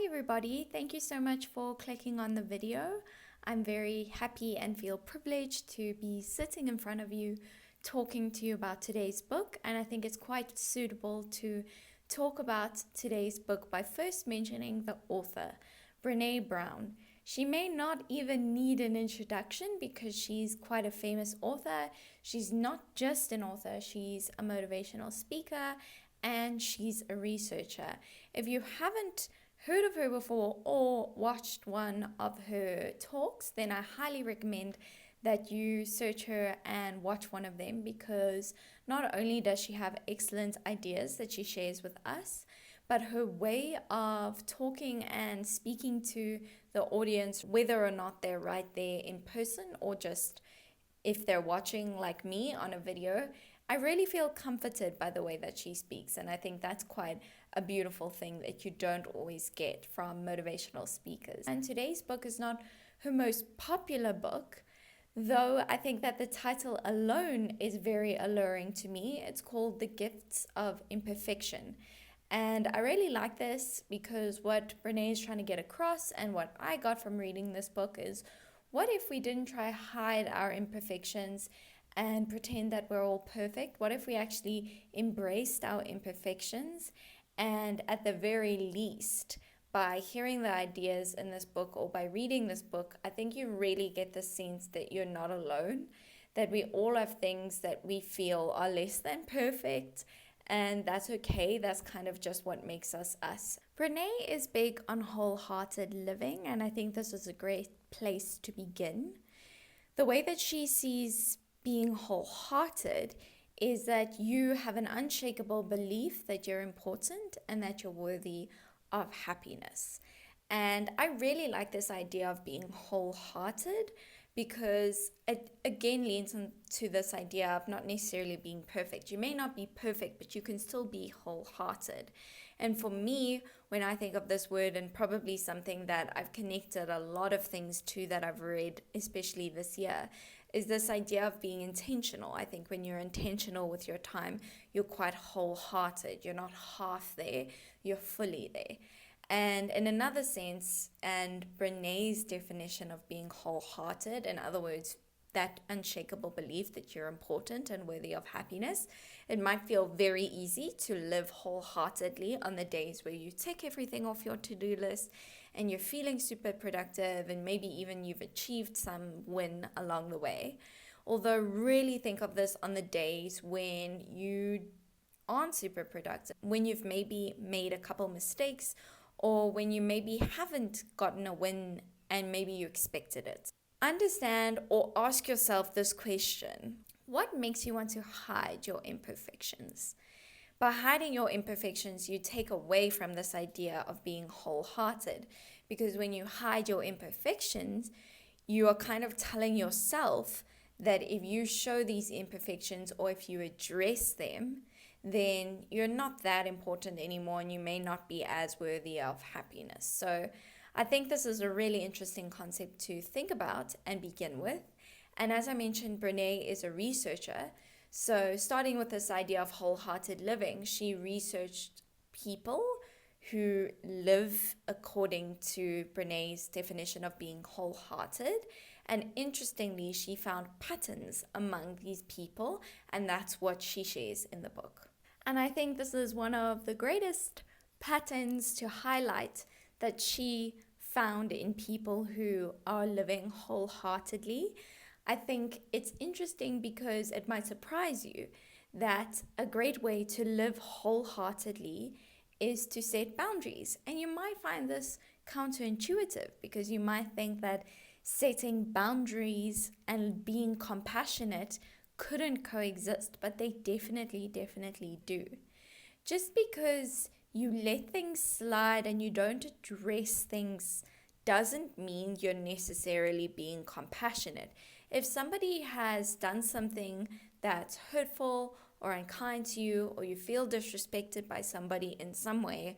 everybody, thank you so much for clicking on the video. I'm very happy and feel privileged to be sitting in front of you talking to you about today's book, and I think it's quite suitable to talk about today's book by first mentioning the author, Brené Brown. She may not even need an introduction because she's quite a famous author. She's not just an author, she's a motivational speaker and she's a researcher. If you haven't heard of her before or watched one of her talks, then I highly recommend that you search her and watch one of them, because not only does she have excellent ideas that she shares with us, but her way of talking and speaking to the audience, whether or not they're right there in person or just if they're watching like me on a video, I really feel comforted by the way that she speaks. And I think that's quite a beautiful thing that you don't always get from motivational speakers. And today's book is not her most popular book, though I think that the title alone is very alluring to me. It's called The Gifts of Imperfection. And I really like this because what Brené is trying to get across, and what I got from reading this book, is what if we didn't try to hide our imperfections and pretend that we're all perfect? What if we actually embraced our imperfections? And at the very least, by hearing the ideas in this book or by reading this book, I think you really get the sense that you're not alone, that we all have things that we feel are less than perfect, and that's okay. That's kind of just what makes us us. Brené is big on wholehearted living, and I think this is a great place to begin. The way that she sees being wholehearted is that you have an unshakable belief that you're important and that you're worthy of happiness. And I really like this idea of being wholehearted, because it again leans into this idea of not necessarily being perfect. You may not be perfect, but you can still be wholehearted. And for me, when I think of this word, and probably something that I've connected a lot of things to that I've read, especially this year, is this idea of being intentional. I think when you're intentional with your time, you're quite wholehearted. You're not half there, you're fully there. And in another sense, and Brené's definition of being wholehearted, in other words, that unshakable belief that you're important and worthy of happiness, it might feel very easy to live wholeheartedly on the days where you tick everything off your to-do list and you're feeling super productive, and maybe even you've achieved some win along the way. Although really think of this on the days when you aren't super productive, when you've maybe made a couple mistakes, or when you maybe haven't gotten a win and maybe you expected it. Understand or ask yourself this question: what makes you want to hide your imperfections? By hiding your imperfections, you take away from this idea of being wholehearted, because when you hide your imperfections, you are kind of telling yourself that if you show these imperfections or if you address them, then you're not that important anymore and you may not be as worthy of happiness. So I think this is a really interesting concept to think about and begin with. And as I mentioned, Brené is a researcher. So starting with this idea of wholehearted living, she researched people who live according to Brené's definition of being wholehearted. And interestingly, she found patterns among these people, and that's what she shares in the book. And I think this is one of the greatest patterns to highlight that she found in people who are living wholeheartedly. I think it's interesting because it might surprise you that a great way to live wholeheartedly is to set boundaries. And you might find this counterintuitive, because you might think that setting boundaries and being compassionate couldn't coexist, but they definitely do. Just because you let things slide and you don't address things doesn't mean you're necessarily being compassionate. If somebody has done something that's hurtful or unkind to you, or you feel disrespected by somebody in some way,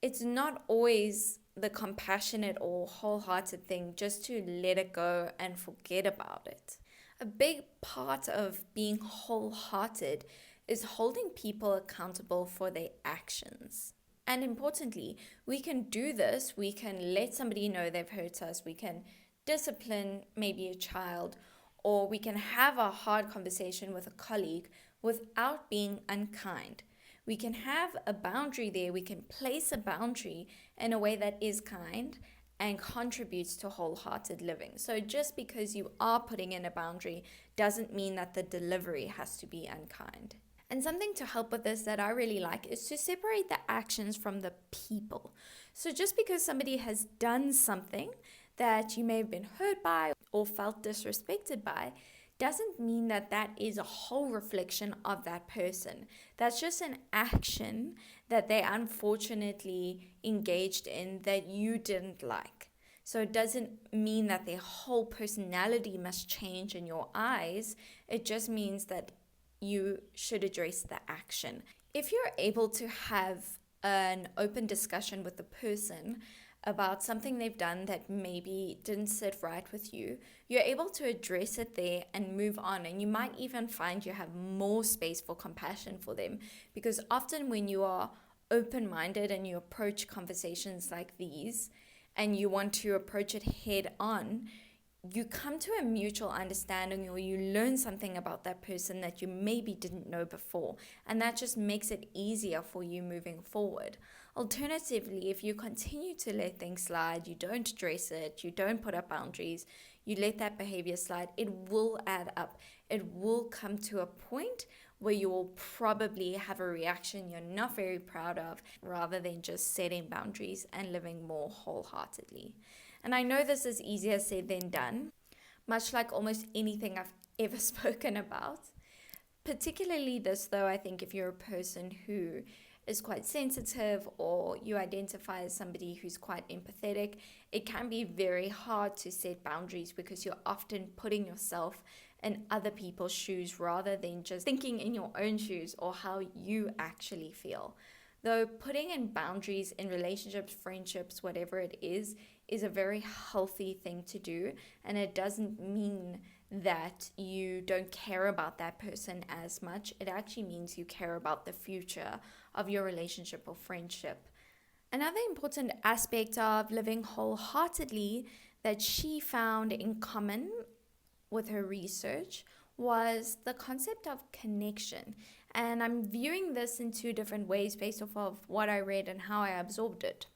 it's not always the compassionate or wholehearted thing just to let it go and forget about it. A big part of being wholehearted is holding people accountable for their actions. And importantly, we can do this. We can let somebody know they've hurt us. We can discipline maybe a child, or we can have a hard conversation with a colleague without being unkind. We can have a boundary there. We can place a boundary in a way that is kind and contributes to wholehearted living. So just because you are putting in a boundary doesn't mean that the delivery has to be unkind. And something to help with this that I really like is to separate the actions from the people. So just because somebody has done something that you may have been hurt by or felt disrespected by doesn't mean that that is a whole reflection of that person. That's just an action that they unfortunately engaged in that you didn't like. So it doesn't mean that their whole personality must change in your eyes. It just means that you should address the action. If you're able to have an open discussion with the person about something they've done that maybe didn't sit right with you, you're able to address it there and move on. And you might even find you have more space for compassion for them, because often when you are open-minded and you approach conversations like these and you want to approach it head on, you come to a mutual understanding, or you learn something about that person that you maybe didn't know before, and that just makes it easier for you moving forward. Alternatively, if you continue to let things slide, you don't address it, you don't put up boundaries, you let that behavior slide, it will add up. It will come to a point where you will probably have a reaction you're not very proud of, rather than just setting boundaries and living more wholeheartedly. And I know this is easier said than done, much like almost anything I've ever spoken about. Particularly this, though, I think if you're a person who is quite sensitive, or you identify as somebody who's quite empathetic, it can be very hard to set boundaries because you're often putting yourself in other people's shoes rather than just thinking in your own shoes or how you actually feel. Though putting in boundaries in relationships, friendships, whatever it is a very healthy thing to do. And it doesn't mean that you don't care about that person as much. It actually means you care about the future of your relationship or friendship. Another important aspect of living wholeheartedly that she found in common with her research was the concept of connection. And I'm viewing this in two different ways based off of what I read and how I absorbed it.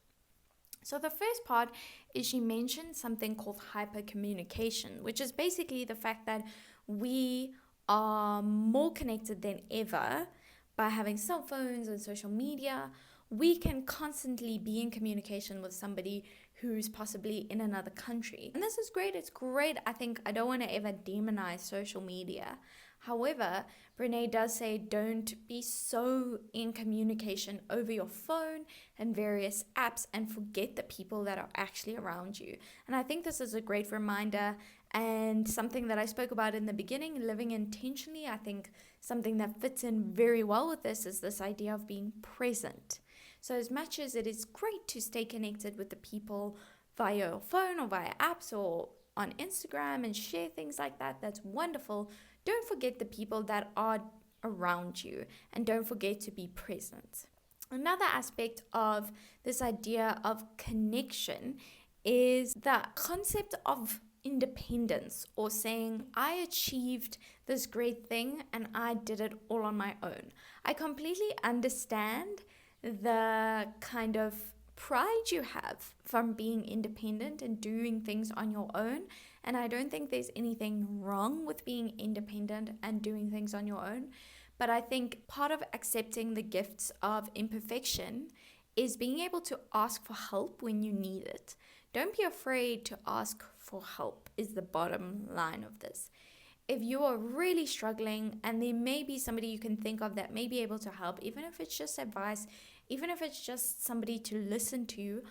So the first part is she mentioned something called hypercommunication, which is basically the fact that we are more connected than ever by having cell phones and social media. We can constantly be in communication with somebody who's possibly in another country. And this is great. It's great. I think I don't want to ever demonize social media. However, Brené does say don't be so in communication over your phone and various apps and forget the people that are actually around you. And I think this is a great reminder, and something that I spoke about in the beginning, living intentionally. I think something that fits in very well with this is this idea of being present. So as much as it is great to stay connected with the people via your phone or via apps or on Instagram and share things like that, that's wonderful. Don't forget the people that are around you, and don't forget to be present. Another aspect of this idea of connection is the concept of independence, or saying, I achieved this great thing and I did it all on my own. I completely understand the kind of pride you have from being independent and doing things on your own. And I don't think there's anything wrong with being independent and doing things on your own. But I think part of accepting the gifts of imperfection is being able to ask for help when you need it. Don't be afraid to ask for help, is the bottom line of this. If you are really struggling and there may be somebody you can think of that may be able to help, even if it's just advice, even if it's just somebody to listen to,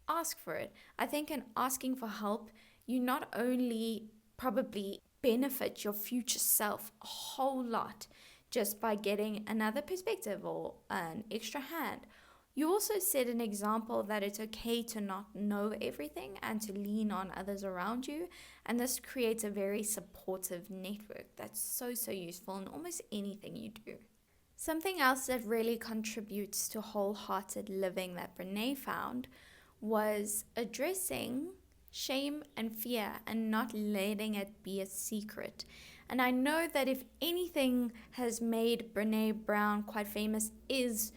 ask for it. I think in asking for help, you not only probably benefit your future self a whole lot just by getting another perspective or an extra hand, you also set an example that it's okay to not know everything and to lean on others around you. And this creates a very supportive network that's so useful in almost anything you do. Something else that really contributes to wholehearted living that Brené found was addressing shame and fear and not letting it be a secret. And I know that if anything has made Brené Brown quite famous is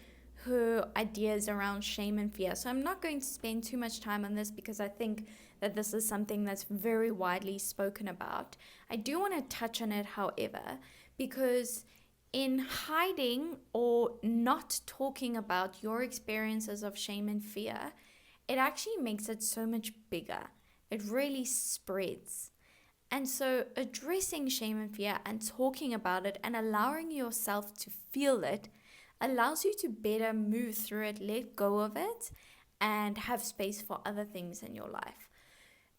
her ideas around shame and fear. So I'm not going to spend too much time on this because I think that this is something that's very widely spoken about. I do want to touch on it, however, because in hiding or not talking about your experiences of shame and fear, it actually makes it so much bigger. It really spreads. And so addressing shame and fear and talking about it and allowing yourself to feel it allows you to better move through it, let go of it, and have space for other things in your life.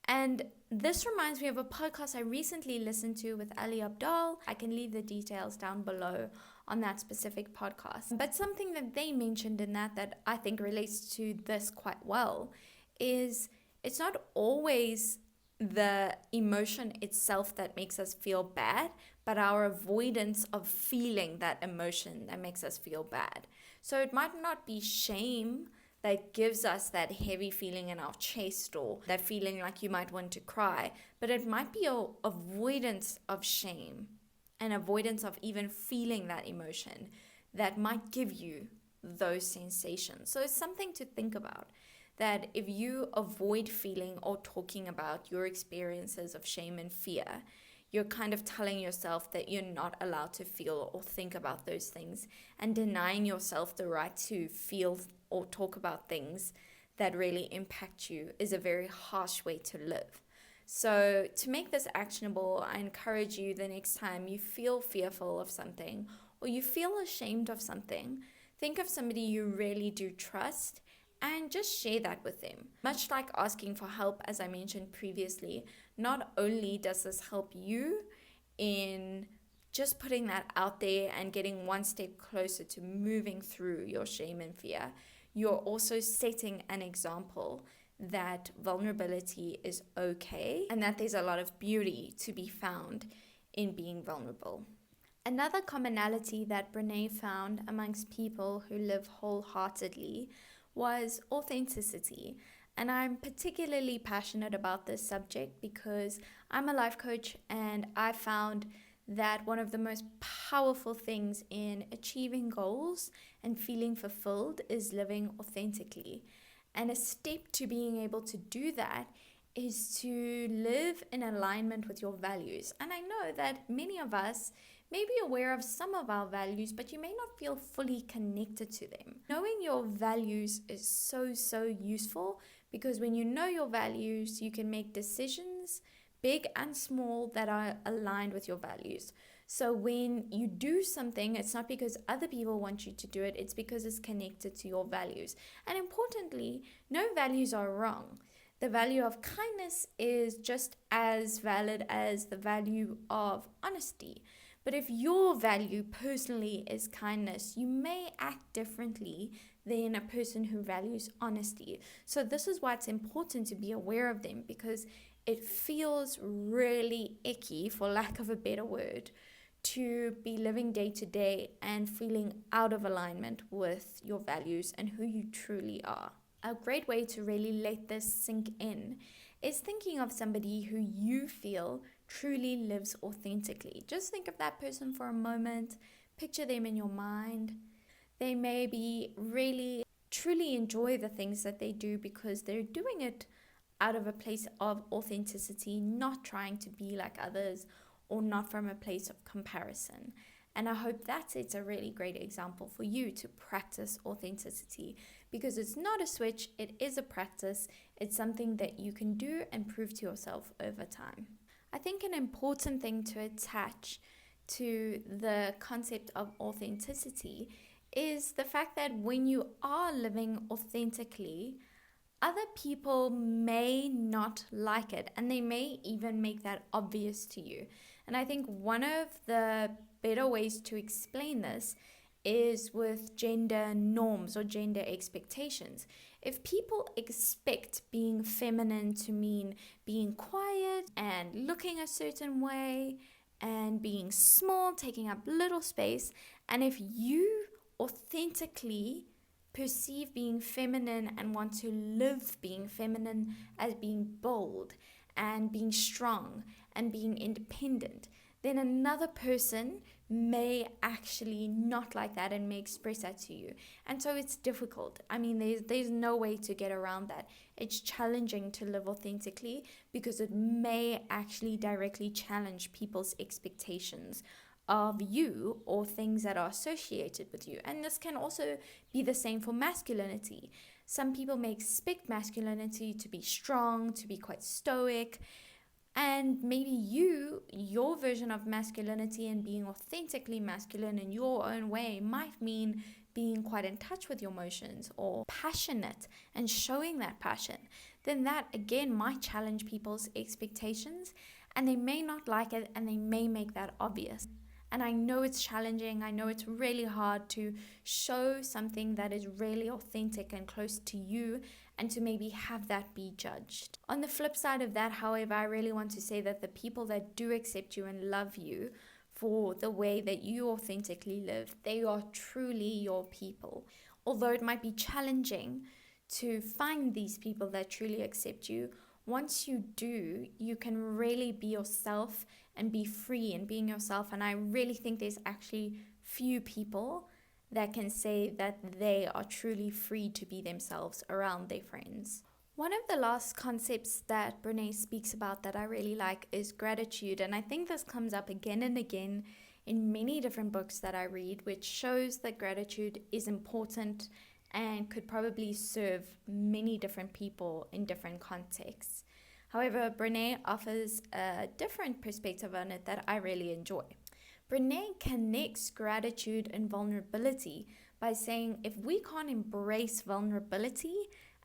And this reminds me of a podcast I recently listened to with Ali Abdaal. I can leave the details down below on that specific podcast. But something that they mentioned in that I think relates to this quite well is it's not always the emotion itself that makes us feel bad, but our avoidance of feeling that emotion that makes us feel bad. So it might not be shame that gives us that heavy feeling in our chest or that feeling like you might want to cry, but it might be an avoidance of shame and avoidance of even feeling that emotion that might give you those sensations. So it's something to think about, that if you avoid feeling or talking about your experiences of shame and fear, you're kind of telling yourself that you're not allowed to feel or think about those things and denying yourself the right to feel or talk about things that really impact you is a very harsh way to live. So to make this actionable, I encourage you the next time you feel fearful of something or you feel ashamed of something, think of somebody you really do trust and just share that with them. Much like asking for help, as I mentioned previously, not only does this help you in just putting that out there and getting one step closer to moving through your shame and fear, you're also setting an example that vulnerability is okay and that there's a lot of beauty to be found in being vulnerable. Another commonality that Brené found amongst people who live wholeheartedly was authenticity. And I'm particularly passionate about this subject because I'm a life coach and I found that one of the most powerful things in achieving goals and feeling fulfilled is living authentically. And a step to being able to do that is to live in alignment with your values. And I know that many of us may be aware of some of our values, but you may not feel fully connected to them. Knowing your values is so useful because when you know your values, you can make decisions, big and small, that are aligned with your values. So when you do something, it's not because other people want you to do it, it's because it's connected to your values. And importantly, no values are wrong. The value of kindness is just as valid as the value of honesty. But if your value personally is kindness, you may act differently than a person who values honesty. So this is why it's important to be aware of them, because it feels really icky, for lack of a better word, to be living day to day and feeling out of alignment with your values and who you truly are. A great way to really let this sink in is thinking of somebody who you feel truly lives authentically. Just think of that person for a moment, picture them in your mind. They may be really, truly enjoy the things that they do because they're doing it out of a place of authenticity, not trying to be like others or not from a place of comparison. And I hope that it's a really great example for you to practice authenticity, because it's not a switch, it is a practice. It's something that you can do and prove to yourself over time. I think an important thing to attach to the concept of authenticity is the fact that when you are living authentically, other people may not like it and they may even make that obvious to you. And I think one of the better ways to explain this is with gender norms or gender expectations. If people expect being feminine to mean being quiet and looking a certain way and being small, taking up little space, And if you authentically perceive being feminine and want to live being feminine as being bold and being strong and being independent, then another person may actually not like that and may express that to you. And so it's difficult. I mean, there's no way to get around that. It's challenging to live authentically because it may actually directly challenge people's expectations of you or things that are associated with you. And this can also be the same for masculinity. Some people may expect masculinity to be strong, to be quite stoic, and maybe your version of masculinity and being authentically masculine in your own way might mean being quite in touch with your emotions or passionate and showing that passion. Then that again might challenge people's expectations, and they may not like it and they may make that obvious. And I know it's challenging. I know it's really hard to show something that is really authentic and close to you and to maybe have that be judged. On the flip side of that, however, I really want to say that the people that do accept you and love you for the way that you authentically live, they are truly your people. Although it might be challenging to find these people that truly accept you, once you do, you can really be yourself and be free in being yourself. And I really think there's actually few people that can say that they are truly free to be themselves around their friends. One of the last concepts that Brené speaks about that I really like is gratitude. And I think this comes up again and again in many different books that I read, which shows that gratitude is important and could probably serve many different people in different contexts. However, Brené offers a different perspective on it that I really enjoy. Brené connects gratitude and vulnerability by saying if we can't embrace vulnerability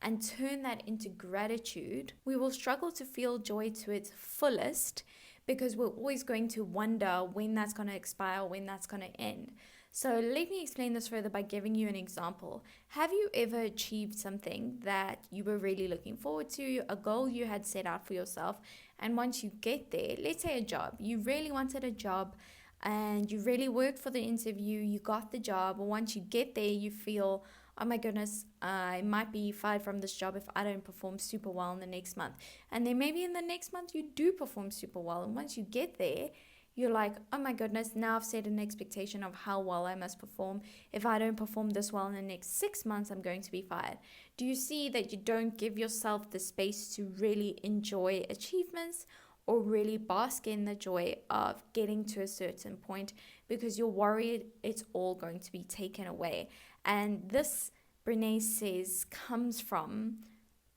and turn that into gratitude, we will struggle to feel joy to its fullest because we're always going to wonder when that's going to expire, when that's going to end. So let me explain this further by giving you an example. Have you ever achieved something that you were really looking forward to, a goal you had set out for yourself, and once you get there, let's say a job, you really wanted a job and you really worked for the interview, you got the job, and once you get there, you feel, oh my goodness, I might be fired from this job if I don't perform super well in the next month. And then maybe in the next month you do perform super well, and once you get there, you're like, oh my goodness, now I've set an expectation of how well I must perform. If I don't perform this well in the next 6 months, I'm going to be fired. Do you see that you don't give yourself the space to really enjoy achievements or really bask in the joy of getting to a certain point because you're worried it's all going to be taken away? And this, Brené says, comes from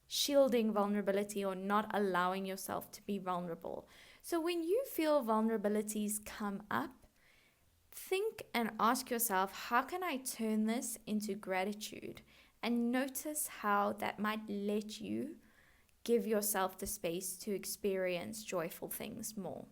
shielding vulnerability or not allowing yourself to be vulnerable. So when you feel vulnerabilities come up, think and ask yourself, how can I turn this into gratitude? And notice how that might let you give yourself the space to experience joyful things more.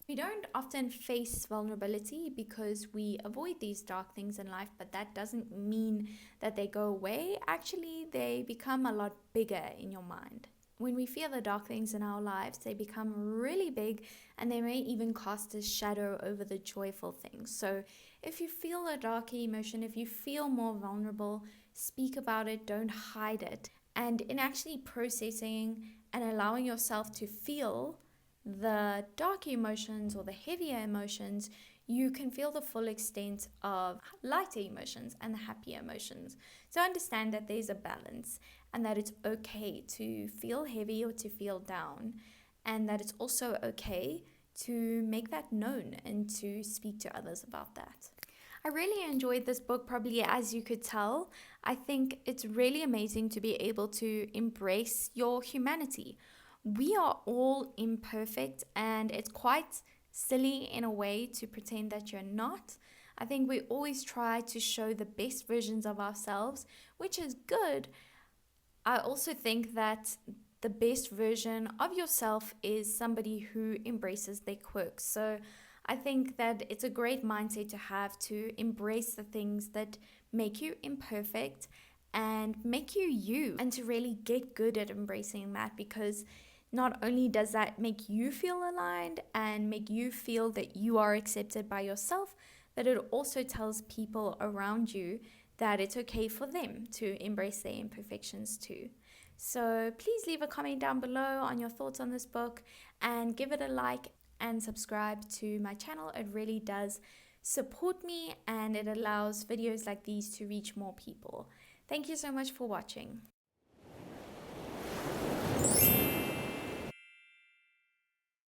We don't often face vulnerability because we avoid these dark things in life, but that doesn't mean that they go away. Actually, they become a lot bigger in your mind. When we feel the dark things in our lives, they become really big and they may even cast a shadow over the joyful things. So if you feel a dark emotion, if you feel more vulnerable, speak about it, don't hide it. And in actually processing and allowing yourself to feel the dark emotions or the heavier emotions, you can feel the full extent of lighter emotions and the happier emotions. So understand that there's a balance and that it's okay to feel heavy or to feel down, and that it's also okay to make that known and to speak to others about that. I really enjoyed this book, probably as you could tell. I think it's really amazing to be able to embrace your humanity. We are all imperfect, and it's quite silly in a way to pretend that you're not. I think we always try to show the best versions of ourselves, which is good. I also think that the best version of yourself is somebody who embraces their quirks. So I think that it's a great mindset to have, to embrace the things that make you imperfect and make you you, and to really get good at embracing that, because not only does that make you feel aligned and make you feel that you are accepted by yourself, but it also tells people around you that it's okay for them to embrace their imperfections too. So please leave a comment down below on your thoughts on this book and give it a like and subscribe to my channel. It really does support me and it allows videos like these to reach more people. Thank you so much for watching.